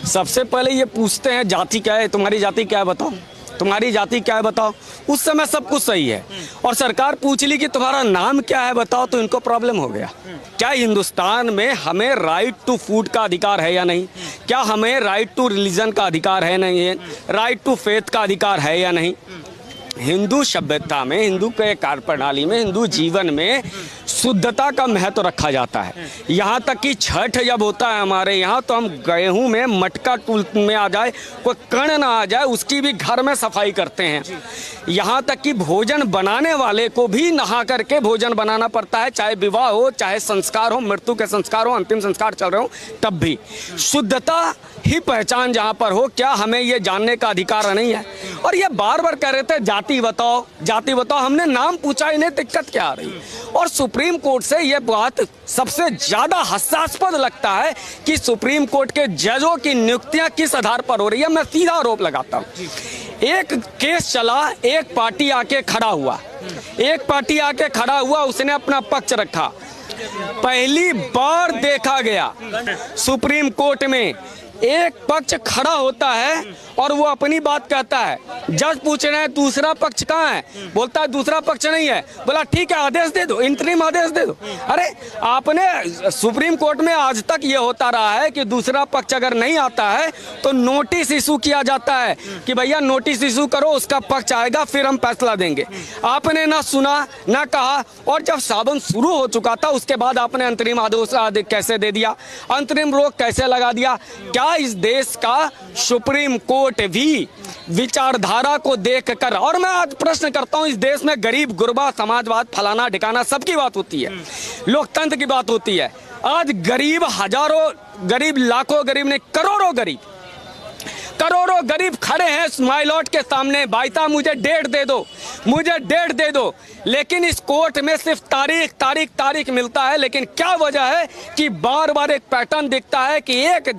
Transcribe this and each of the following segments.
सबसे पहले ये पूछते हैं जाति क्या है, तुम्हारी जाति क्या है बताओ, तुम्हारी जाति क्या है बताओ। उस समय सब कुछ सही है और सरकार पूछ ली कि तुम्हारा नाम क्या है बताओ, तो इनको प्रॉब्लम हो गया। क्या हिंदुस्तान में हमें राइट टू फूड का अधिकार है या नहीं? क्या हमें राइट टू रिलीजन का अधिकार है नहीं है? राइट टू फेथ का अधिकार है या नहीं? हिंदू सभ्यता में, हिंदू के कार्य प्रणाली में, हिंदू जीवन में शुद्धता का महत्व रखा जाता है। यहाँ तक कि छठ जब होता है हमारे यहाँ, तो हम गेहूं में मटका टूल में आ जाए, कोई कण ना आ जाए, उसकी भी घर में सफाई करते हैं। यहाँ तक कि भोजन बनाने वाले को भी नहा करके भोजन बनाना पड़ता है, चाहे विवाह हो, चाहे संस्कार हो, मृत्यु के संस्कार हो, अंतिम संस्कार चल रहे हो, तब भी शुद्धता ही पहचान जहाँ पर हो। क्या हमें ये जानने का अधिकार नहीं है? और ये बार बार कह रहे थे जाति बताओ, जाति बताओ। हमने नाम पूछा, इन्हें दिक्कत क्या आ रही? और सुप्रीम कोर्ट से ये बात सबसे ज्यादा हास्यास्पद लगता है कि सुप्रीम कोर्ट के जजों की नियुक्तियां किस आधार पर हो रही है। मैं सीधा आरोप लगाता हूं, एक केस चला, एक पार्टी आके खड़ा हुआ, एक पार्टी आके खड़ा हुआ, उसने अपना पक्ष रखा। पहली बार देखा गया सुप्रीम कोर्ट में एक पक्ष खड़ा होता है और वो अपनी बात कहता है। जज पूछ रहे हैं दूसरा पक्ष कहाँ है, बोलता है दूसरा पक्ष नहीं है। बोला ठीक है, आदेश दे दो, इंतरिम आदेश दे दो। अरे आपने सुप्रीम कोर्ट में आज तक ये होता रहा है कि दूसरा पक्ष अगर नहीं आता है तो नोटिस इशू किया जाता है कि भैया नोटिस इशू करो, उसका पक्ष आएगा फिर हम फैसला देंगे। आपने ना सुना ना कहा, और जब सावन शुरू हो चुका था उसके बाद आपने अंतरिम आदेश कैसे दे दिया, अंतरिम रोक कैसे लगा दिया? क्या इस देश का सुप्रीम कोर्ट भी विचारधारा को देखकर, और मैं आज प्रश्न करता हूं, इस देश में गरीब गुरबा, समाजवाद, फलाना ढिकाना सबकी बात होती है, लोकतंत्र की बात होती है। आज गरीब हजारों गरीब, लाखों गरीब ने करोड़ों गरीब खड़े हैं माइलॉट के सामने, भाईता मुझे 1.5 दे दो, मुझे 1.5 दे दो। लेकिन इस कोर्ट में सिर्फ तारीख मिलता है। लेकिन क्या वजह है कि बार बार एक पैटर्न दिखता है कि एक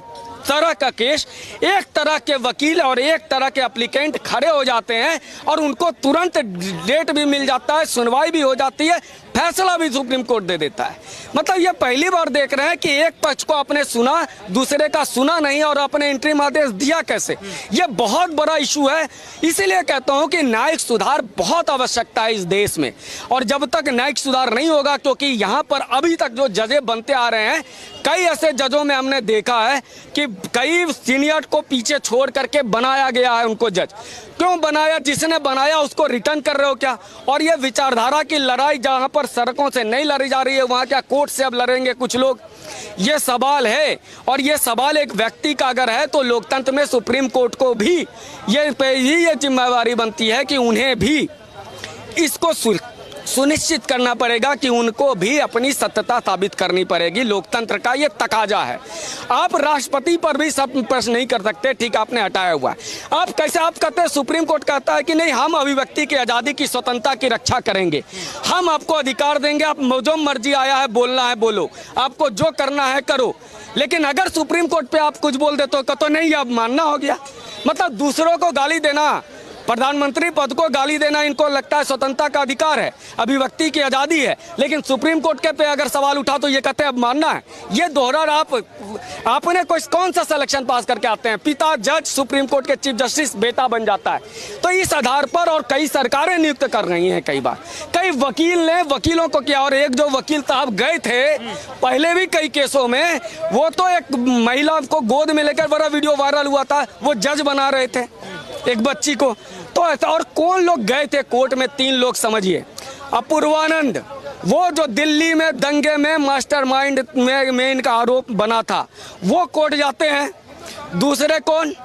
तरह का केस, एक तरह के वकील और एक तरह के एप्लीकेंट खड़े हो जाते हैं और उनको तुरंत डेट भी मिल जाता है, सुनवाई भी हो जाती है, फैसला भी सुप्रीम कोर्ट दे देता है। मतलब ये पहली बार देख रहे हैं कि एक पक्ष को आपने सुना, दूसरे का सुना नहीं, और आपने इंटरिम आदेश दिया कैसे? ये बहुत बड़ा इशू है। इसीलिए कहता हूं कि न्यायिक सुधार बहुत आवश्यकता है इस देश में, और जब तक न्यायिक सुधार नहीं होगा, क्योंकि यहाँ पर अभी तक जो जजें बनते आ रहे हैं, कई ऐसे जजों में हमने देखा है कि कई सीनियर को पीछे छोड़ करके बनाया गया है उनको जज। क्यों बनाया? जिसने बनाया उसको रिटर्न कर रहे हो क्या? और ये विचारधारा की लड़ाई जहां पर सड़कों से नहीं लड़ी जा रही है, वहां क्या कोर्ट से अब लड़ेंगे कुछ लोग? ये सवाल है, और ये सवाल एक व्यक्ति का अगर है तो लोकतंत्र में सुप्रीम कोर्ट को भी ये जिम्मेवारी बनती है कि उन्हें भी इसको सुनिश्चित करना पड़ेगा कि उनको भी अपनी सत्यता साबित करनी पड़ेगी। लोकतंत्र का ये तकाजा है। आप राष्ट्रपति पर भी सब प्रश्न नहीं कर सकते, ठीक आपने हटाया हुआ है। आप कैसे आप कहते हैं, सुप्रीम कोर्ट कहता है कि नहीं, हम अभिव्यक्ति की आज़ादी की स्वतंत्रता की रक्षा करेंगे, हम आपको अधिकार देंगे, आप जो मर्जी आया है बोलना है बोलो, आपको जो करना है करो। लेकिन अगर सुप्रीम कोर्ट पे आप कुछ बोल देते हो तो नहीं, अब मानना हो गया। मतलब दूसरों को गाली देना, प्रधानमंत्री पद को गाली देना, इनको लगता है स्वतंत्रता का अधिकार है, अभिव्यक्ति की आज़ादी है। लेकिन सुप्रीम कोर्ट के पे अगर सवाल उठा तो ये कहते हैं अब मानना है। ये दोहरा आपने कौन सा सिलेक्शन पास करके आते हैं? पिता जज, सुप्रीम कोर्ट के चीफ जस्टिस बेटा बन जाता है। तो इस आधार पर, और कई सरकारें नियुक्त कर रही हैं, कई बार कई वकील ने वकीलों को किया। और एक जो वकील साहब गए थे पहले भी कई केसों में, वो तो एक महिला को गोद में लेकर बड़ा वीडियो वायरल हुआ था, वो जज बना रहे थे एक बच्ची को। तो ऐसा, और कौन लोग गए थे कोर्ट में? 3 लोग समझिए। अपूर्वानंद, वो जो दिल्ली में दंगे में मास्टरमाइंड में इनका आरोप बना था, वो कोर्ट जाते हैं। दूसरे कौन?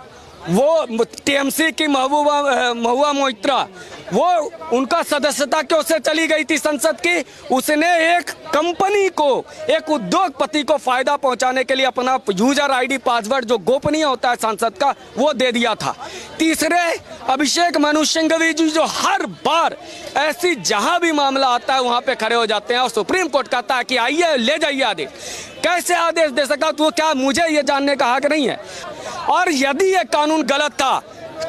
वो टीएमसी की महुआ मोइत्रा, वो उनका सदस्यता क्यों से चली गई थी संसद की? उसने एक कंपनी को, एक उद्योगपति को फायदा पहुंचाने के लिए अपना यूजर आईडी पासवर्ड जो गोपनीय होता है सांसद का, वो दे दिया था। तीसरे अभिषेक मनु सिंघवी जी, जो हर बार ऐसी जहां भी मामला आता है वहां पे खड़े हो जाते हैं, और सुप्रीम कोर्ट कहता है कि आइए ले जाइए आदेश। कैसे आदेश दे सका? तो क्या मुझे ये जानने का हक नहीं है? और यदि ये कानून गलत था,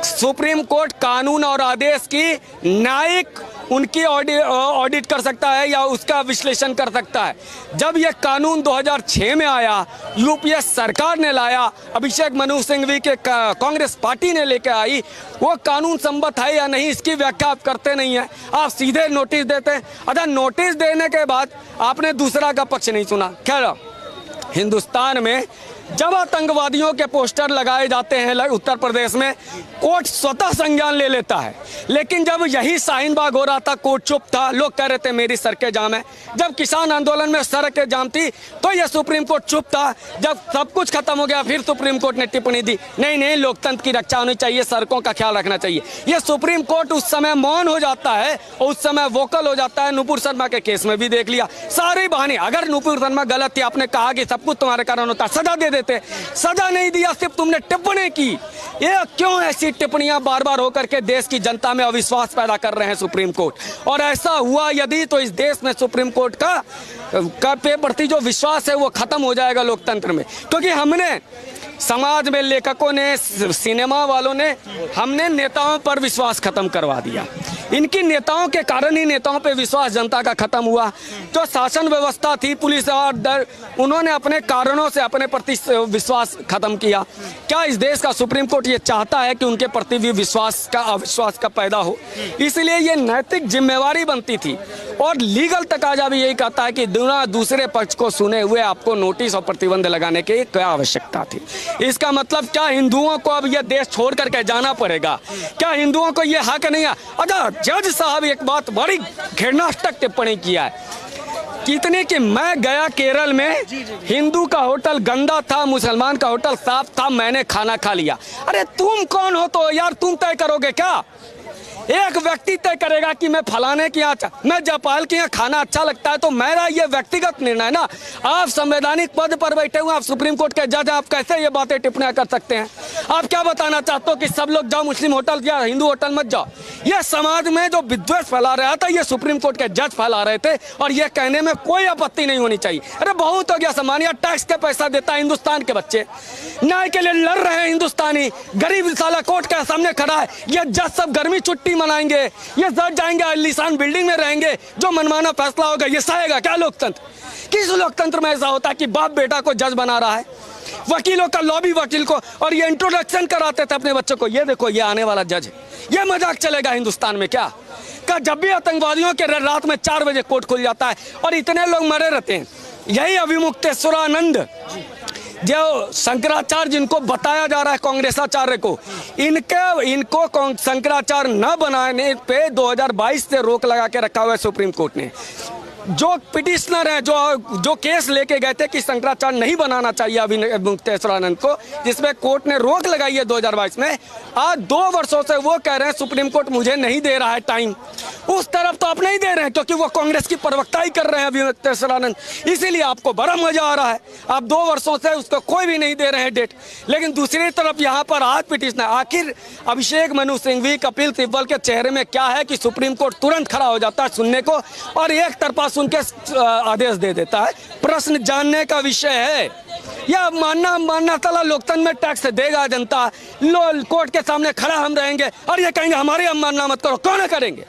सुप्रीम कोर्ट कानून और आदेश की न्यायिक उनकी ऑडिट कर सकता है या उसका विश्लेषण कर सकता है। जब यह कानून 2006 में आया, यूपीए सरकार ने लाया, अभिषेक मनु सिंघवी के कांग्रेस पार्टी ने लेकर आई, वो कानून संबद्ध है या नहीं इसकी व्याख्या आप करते नहीं है, आप सीधे नोटिस देते हैं। अच्छा, नोटिस देने के बाद आपने दूसरा का पक्ष नहीं सुना। खैर, हिंदुस्तान में जब आतंकवादियों के पोस्टर लगाए जाते हैं उत्तर प्रदेश में, कोर्ट स्वतः संज्ञान ले लेता है। लेकिन जब यही शाहीन बाग हो रहा था, कोर्ट चुप था, लोग कह रहे थे मेरी सड़कें जाम है। जब किसान आंदोलन में सड़कें जाम थी तो यह सुप्रीम कोर्ट चुप था। जब सब कुछ खत्म हो गया फिर सुप्रीम कोर्ट ने टिप्पणी दी, नहीं नहीं, लोकतंत्र की रक्षा होनी चाहिए, सड़कों का ख्याल रखना चाहिए। यह सुप्रीम कोर्ट उस समय मौन हो जाता है और उस समय वोकल हो जाता है। नुपुर शर्मा के केस में भी देख लिया, सारे बहाने। अगर नुपुर शर्मा गलत थी, आपने कहा कि सब कुछ तुम्हारे कारण होता, सजा दे देते, सजा नहीं दिया, सिर्फ तुमने टिप्पणी की। ये क्यों ऐसी टिप्पणियां बार बार होकर के देश की जनता में अविश्वास पैदा कर रहे हैं सुप्रीम कोर्ट। और ऐसा हुआ यदि तो इस देश में सुप्रीम कोर्ट का पे प्रति जो विश्वास है वो खत्म हो जाएगा लोकतंत्र में। क्योंकि हमने समाज में, लेखकों ने, सिनेमा वालों ने, हमने नेताओं पर विश्वास खत्म करवा दिया। इनकी नेताओं के कारण ही नेताओं पे विश्वास जनता का खत्म हुआ। जो शासन व्यवस्था थी, पुलिस और डर, उन्होंने अपने कारणों से अपने प्रति विश्वास खत्म किया। क्या इस देश का सुप्रीम कोर्ट ये चाहता है कि उनके प्रति भी विश्वास का अविश्वास का पैदा हो? इसलिए ये नैतिक जिम्मेवारी बनती थी और लीगल तकाजा भी यही कहता है कि दूसरे पक्ष को सुने हुए आपको नोटिस और प्रतिबंध लगाने की क्या आवश्यकता थी। इसका मतलब क्या हिंदुओं को अब यह देश छोड़ करके जाना पड़ेगा? क्या हिंदुओं को यह हक नहीं है? अच्छा, जज साहब एक बात बड़ी घृणास्पद टिप्पणी किया है, कितने कि मैं गया केरल में, हिंदू का होटल गंदा था, मुसलमान का होटल साफ था, मैंने खाना खा लिया। अरे तुम कौन हो तो यार, तुम तय करोगे क्या? एक व्यक्ति तय करेगा कि मैं फलाने के यहाँ, मैं जयपाल के यहाँ खाना अच्छा लगता है, तो मेरा ये व्यक्तिगत निर्णय है ना। आप संवैधानिक पद पर बैठे हुए, आप सुप्रीम कोर्ट के जज, आप कैसे ये बातें टिप्पणियां कर सकते हैं? आप क्या बताना चाहते हो कि सब लोग जाओ मुस्लिम होटल या हिंदू होटल मत जाओ? यह समाज में जो विद्वेष फैला रहा था, ये सुप्रीम कोर्ट के जज फैला रहे थे और ये कहने में कोई आपत्ति नहीं होनी चाहिए। अरे बहुत हो गया सम्मान, टैक्स का पैसा देता है हिंदुस्तान के बच्चे, न्याय के लिए लड़ रहे हैं हिंदुस्तानी, गरीब साला कोर्ट के सामने खड़ा है। ये जज सब गर्मी छुट्टी मनाएंगे, ये जज जाएंगे आलीशान बिल्डिंग में रहेंगे, जो मनमाना फैसला होगा ये सहेगा क्या लोकतंत्र? किस लोकतंत्र में ऐसा होता है कि बाप बेटा को जज बना रहा है, वकीलों का लॉबी वकील को, और ये इंट्रोडक्शन कराते थे अपने बच्चों को, ये देखो ये आने वाला जज है। ये मजाक चलेगा हिंदुस्तान में क्या? जब भी आतंकवादियों के रात में 4 बजे कोर्ट खुल जाता है और इतने लोग मरे रहते हैं। यही अभिमुक्तेश्वरानंद जो शंकराचार्य जिनको बताया जा रहा है कांग्रेसाचार्य को, इनको शंकराचार्य न बनाने पे 2022 से रोक लगा के रखा हुआ है सुप्रीम कोर्ट ने। जो पिटिशनर हैं, जो केस लेके गए थे कि शंकराचार्य नहीं बनाना चाहिए अभिमुक्तेश्वरानंद को, जिसमें कोर्ट ने रोक लगाई है 2022 में, आज 2 वर्षों से वो कह रहे हैं सुप्रीम कोर्ट मुझे नहीं दे रहा है टाइम। उस तरफ तो आप नहीं दे रहे हैं क्योंकि वो कांग्रेस की प्रवक्ता ही कर रहे हैं अभिमुक्तेश्वरानंद, इसीलिए आपको बड़ा मजा आ रहा है। आप 2 वर्षों से उसको कोई भी नहीं दे रहे हैं डेट। लेकिन दूसरी तरफ यहाँ पर आज पिटिशनर, आखिर अभिषेक मनु सिंघवी, कपिल सिब्बल के चेहरे में क्या है कि सुप्रीम कोर्ट तुरंत खड़ा हो जाता है सुनने को और एक तरफा सुन के आदेश दे देता है। प्रश्न जानने का विषय है, या मानना तला लोकतंत्र में टैक्स देगा जनता, कोर्ट के सामने खड़ा हम रहेंगे और ये कहेंगे हमारी हम मानना मत करो, कौन करेंगे?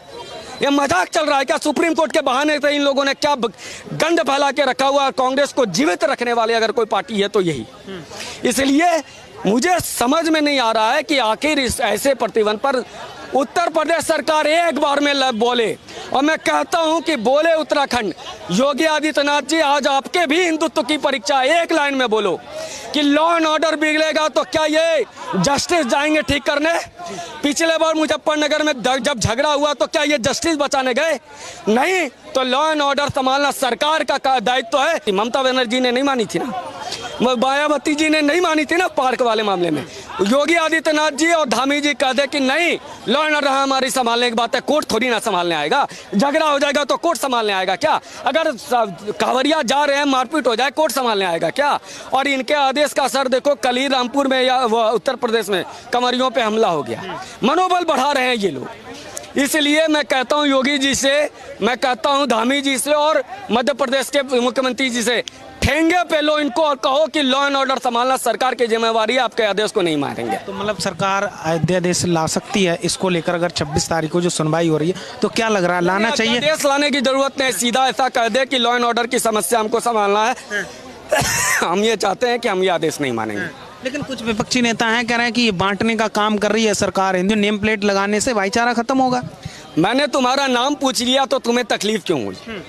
ये मजाक चल रहा है क्या? सुप्रीम कोर्ट के बहाने से इन लोगों ने क्या गंद फैला के रखा हुआ है? कांग्रेस को जीवित रखने वाली अगर कोई पार्टी है तो यही। इसलिए मुझे समझ में नहीं आ रहा है कि आखिर इस ऐसे प्रतिबंध पर उत्तर प्रदेश सरकार एक बार में बोले, और मैं कहता हूं कि बोले उत्तराखंड, योगी आदित्यनाथ जी आज आपके भी हिंदुत्व की परीक्षा, एक लाइन में बोलो कि लॉ एंड ऑर्डर बिगड़ेगा तो क्या ये जस्टिस जाएंगे ठीक करने? पिछले बार मुजफ्फरनगर में जब झगड़ा हुआ तो क्या ये जस्टिस बचाने गए? नहीं, तो लॉ एंड ऑर्डर संभालना सरकार का दायित्व है। ममता बनर्जी ने नहीं मानी थी ना, मायावती जी ने नहीं मानी थी ना पार्क वाले मामले में। योगी आदित्यनाथ जी और धामी जी कह दे कि नहीं, लॉ एंड ऑर्डर हमारी संभालने की बात है, कोर्ट थोड़ी ना संभालने आएगा। झगड़ा हो जाएगा तो कोर्ट संभालने आएगा क्या? अगर कांवरिया जा रहे हैं, मारपीट हो जाए, कोर्ट संभालने आएगा क्या? और इनके आदेश का असर देखो, कल ही रामपुर में या उत्तर प्रदेश में कंवरियों पे हमला हो गया। मनोबल बढ़ा रहे हैं ये लोग। इसलिए मैं कहता हूं योगी जी से, मैं कहता हूं धामी जी से और मध्य प्रदेश के मुख्यमंत्री जी से, ठेंगे पे लो इनको और कहो कि लॉ एंड ऑर्डर संभालना सरकार की जिम्मेवारी है, आपके आदेश को नहीं मानेंगे। तो मतलब सरकार अध्यादेश ला सकती है इसको लेकर, अगर 26 तारीख को जो सुनवाई हो रही है तो क्या लग रहा है लाना चाहिए? अध्यादेश लाने की जरूरत नहीं, सीधा ऐसा कह दे कि लॉ एंड ऑर्डर की समस्या हमको संभालना है। हम ये चाहते हैं कि हम ये आदेश नहीं मानेंगे। लेकिन कुछ विपक्षी नेता हैं कह रहे हैं कि ये बांटने का काम कर रही है सरकार, हिंदू नेम प्लेट लगाने से भाईचारा खत्म होगा। मैंने तुम्हारा नाम पूछ लिया तो तुम्हें तकलीफ क्यों हुई?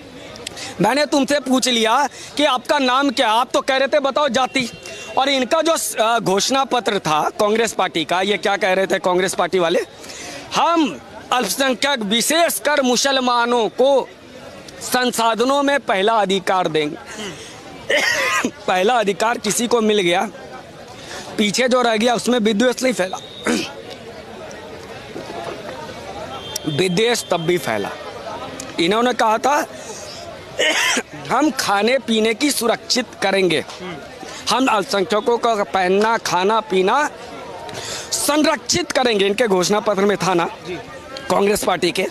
मैंने तुमसे पूछ लिया कि आपका नाम क्या, आप तो कह रहे थे बताओ जाति। और इनका जो घोषणा पत्र था कांग्रेस पार्टी का, ये क्या कह रहे थे कांग्रेस पार्टी वाले, हम अल्पसंख्यक विशेषकर मुसलमानों को संसाधनों में पहला अधिकार देंगे। पहला अधिकार किसी को मिल गया, पीछे जो रह गया उसमें विद्वेष नहीं फैला, विद्वेष तब भी फैला। इन्होंने कहा था हम खाने पीने की सुरक्षित करेंगे, हम अल्पसंख्यकों का पहनना खाना पीना संरक्षित करेंगे। इनके घोषणा पत्र में था ना कांग्रेस पार्टी के।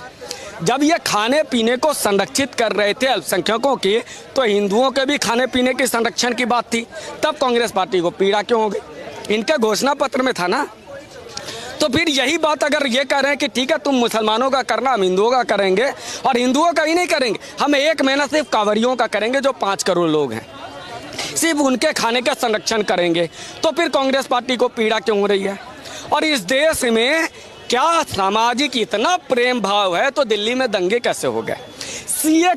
जब ये खाने पीने को संरक्षित कर रहे थे अल्पसंख्यकों की, तो हिंदुओं के भी खाने पीने के संरक्षण की बात थी, तब कांग्रेस पार्टी को पीड़ा क्यों हो गई? इनके घोषणा पत्र में था ना। तो फिर यही बात अगर ये कह रहे हैं कि ठीक है तुम मुसलमानों का करना, हम हिंदुओं का करेंगे, और हिंदुओं का ही नहीं करेंगे, हम 1 महीना सिर्फ कांवरियों का करेंगे जो 5 करोड़ लोग हैं, सिर्फ उनके खाने का संरक्षण करेंगे, तो फिर कांग्रेस पार्टी को पीड़ा क्यों हो रही है? और इस देश में क्या सामाजिक इतना प्रेम भाव है तो दिल्ली में दंगे कैसे हो गए? सीए